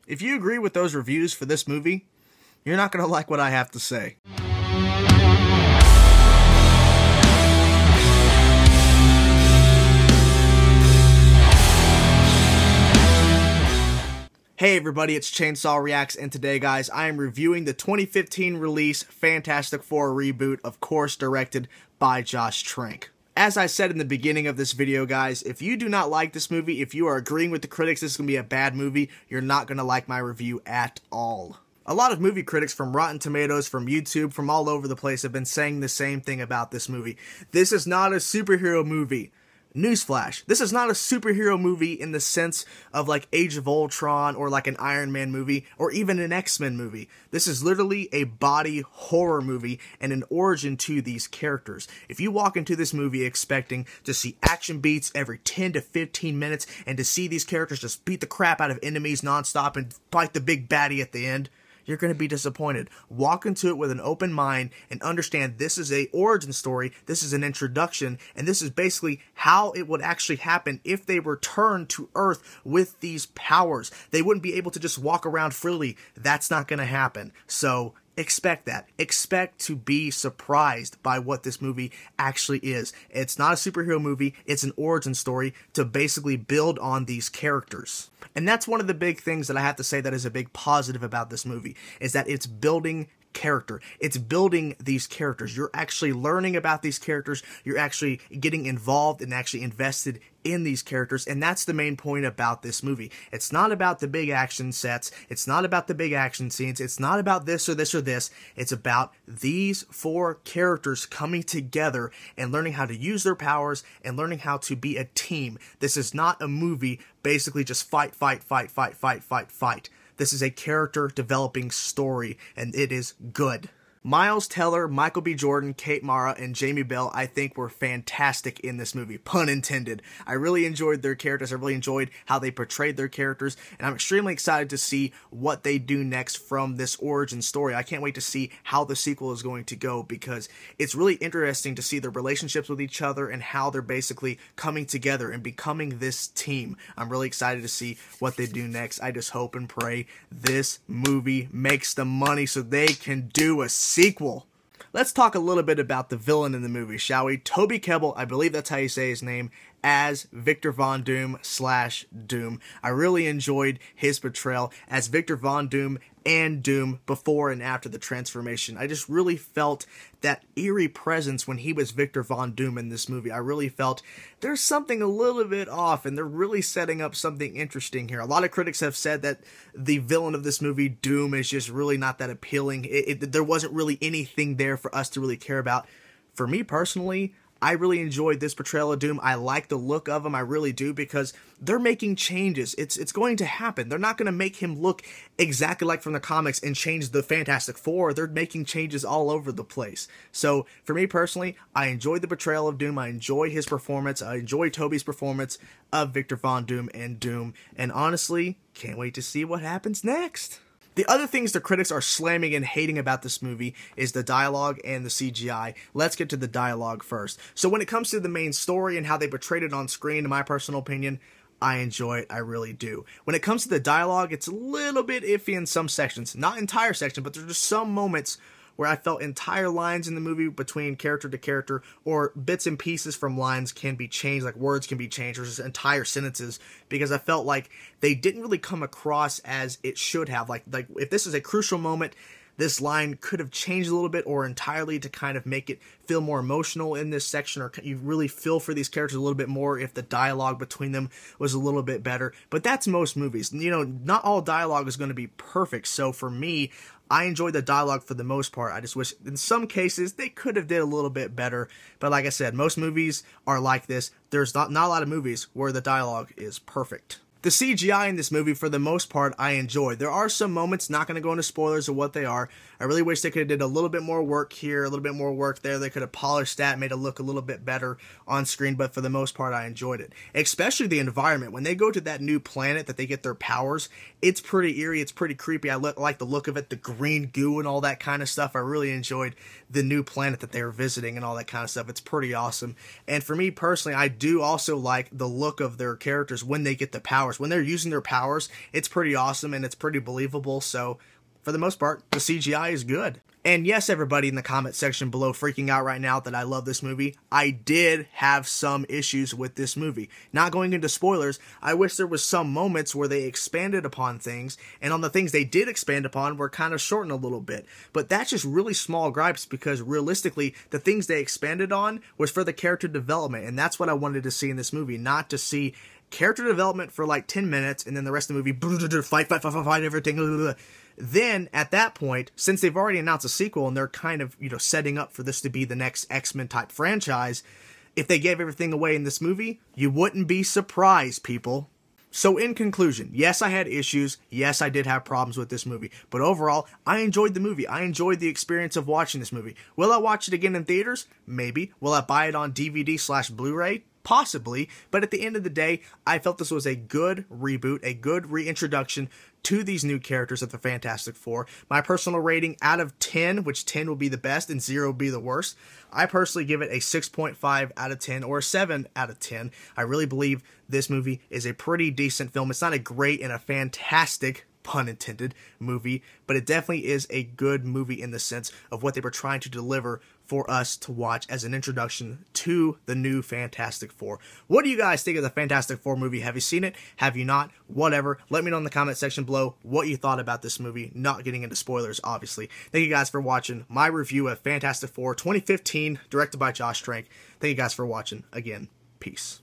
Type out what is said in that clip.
If you agree with those reviews for this movie, you're not going to like what I have to say. Hey everybody, it's Chainsaw Reacts, and today, guys, I am reviewing the 2015 release Fantastic Four reboot, of course directed by Josh Trank. As I said in the beginning of this video, guys, if you do not like this movie, if you are agreeing with the critics this is going to be a bad movie, you're not going to like my review at all. A lot of movie critics from Rotten Tomatoes, from YouTube, from all over the place have been saying the same thing about this movie. This is not a superhero movie. Newsflash, this is not a superhero movie in the sense of like Age of Ultron or like an Iron Man movie or even an X-Men movie. This is literally a body horror movie and an origin to these characters. If you walk into this movie expecting to see action beats every 10 to 15 minutes and to see these characters just beat the crap out of enemies nonstop and fight the big baddie at the end, you're going to be disappointed. Walk into it with an open mind and understand this is a origin story, this is an introduction, and this is basically how it would actually happen if they returned to Earth with these powers. They wouldn't be able to just walk around freely. That's not going to happen. So expect that. Expect to be surprised by what this movie actually is. It's not a superhero movie, it's an origin story to basically build on these characters. And that's one of the big things that I have to say that is a big positive about this movie, is that it's building character. It's building these characters. You're actually learning about these characters. You're actually getting involved and actually invested in these characters, and that's the main point about this movie. It's not about the big action sets. It's not about the big action scenes. It's not about this or this or this. It's about these four characters coming together and learning how to use their powers and learning how to be a team. This is not a movie basically just fight, fight, fight, fight, fight, fight, fight. This is a character developing story, and it is good. Miles Teller, Michael B. Jordan, Kate Mara, and Jamie Bell, I think, were fantastic in this movie. Pun intended. I really enjoyed their characters. I really enjoyed how they portrayed their characters, and I'm extremely excited to see what they do next from this origin story. I can't wait to see how the sequel is going to go, because it's really interesting to see their relationships with each other and how they're basically coming together and becoming this team. I'm really excited to see what they do next. I just hope and pray this movie makes the money so they can do a sequel. Let's talk a little bit about the villain in the movie, shall we? Toby Kebbell, I believe that's how you say his name, as Victor Von Doom / Doom. I really enjoyed his portrayal as Victor Von Doom and Doom before and after the transformation. I just really felt that eerie presence when he was Victor Von Doom in this movie. I really felt there's something a little bit off, and they're really setting up something interesting here. A lot of critics have said that the villain of this movie, Doom, is just really not that appealing. There wasn't really anything there for us to really care about. For me personally, I really enjoyed this portrayal of Doom. I like the look of him, I really do, because they're making changes. It's going to happen. They're not going to make him look exactly like from the comics and change the Fantastic Four. They're making changes all over the place. So, for me personally, I enjoyed the portrayal of Doom. I enjoy his performance. I enjoy Toby's performance of Victor Von Doom and Doom. And honestly, can't wait to see what happens next. The other things the critics are slamming and hating about this movie is the dialogue and the CGI. Let's get to the dialogue first. So when it comes to the main story and how they portrayed it on screen, in my personal opinion, I enjoy it, I really do. When it comes to the dialogue, it's a little bit iffy in some sections. Not entire sections, but there's just some moments where I felt entire lines in the movie between character to character, or bits and pieces from lines can be changed, like words can be changed, or just entire sentences, because I felt like they didn't really come across as it should have. Like if this is a crucial moment, this line could have changed a little bit or entirely to kind of make it feel more emotional in this section, or you really feel for these characters a little bit more if the dialogue between them was a little bit better. But that's most movies. You know, not all dialogue is going to be perfect. So for me, I enjoyed the dialogue for the most part. I just wish in some cases they could have did a little bit better. But like I said, most movies are like this. There's not a lot of movies where the dialogue is perfect. The CGI in this movie, for the most part, I enjoyed. There are some moments, not going to go into spoilers of what they are. I really wish they could have did a little bit more work here, a little bit more work there. They could have polished that, made it look a little bit better on screen, but for the most part, I enjoyed it. Especially the environment. When they go to that new planet that they get their powers, it's pretty eerie, it's pretty creepy. I like the look of it, the green goo and all that kind of stuff. I really enjoyed the new planet that they were visiting and all that kind of stuff. It's pretty awesome. And for me personally, I do also like the look of their characters when they get the powers. powers. When they're using their powers, it's pretty awesome and it's pretty believable. So for the most part, the CGI is good. And yes, everybody in the comment section below freaking out right now that I love this movie, I did have some issues with this movie. Not going into spoilers, I wish there was some moments where they expanded upon things, and on the things they did expand upon were kind of shortened a little bit. But that's just really small gripes, because realistically, the things they expanded on was for the character development, and that's what I wanted to see in this movie, not to see character development for like 10 minutes, and then the rest of the movie, fight, everything. Then, at that point, since they've already announced a sequel and they're kind of, setting up for this to be the next X-Men type franchise, if they gave everything away in this movie, you wouldn't be surprised, people. So in conclusion, yes, I had issues. Yes, I did have problems with this movie. But overall, I enjoyed the movie. I enjoyed the experience of watching this movie. Will I watch it again in theaters? Maybe. Will I buy it on DVD/Blu-ray? Possibly. But at the end of the day, I felt this was a good reboot, a good reintroduction to these new characters of the Fantastic Four. My personal rating out of 10, which 10 will be the best and 0 will be the worst, I personally give it a 6.5 out of 10 or a 7 out of 10. I really believe this movie is a pretty decent film. It's not a great and a fantastic, pun intended, movie, but it definitely is a good movie in the sense of what they were trying to deliver for us to watch as an introduction to the new Fantastic Four. What do you guys think of the Fantastic Four movie? Have you seen it? Have you not? Whatever. Let me know in the comment section below what you thought about this movie. Not getting into spoilers, obviously. Thank you guys for watching my review of Fantastic Four 2015, directed by Josh Trank. Thank you guys for watching. Again, peace.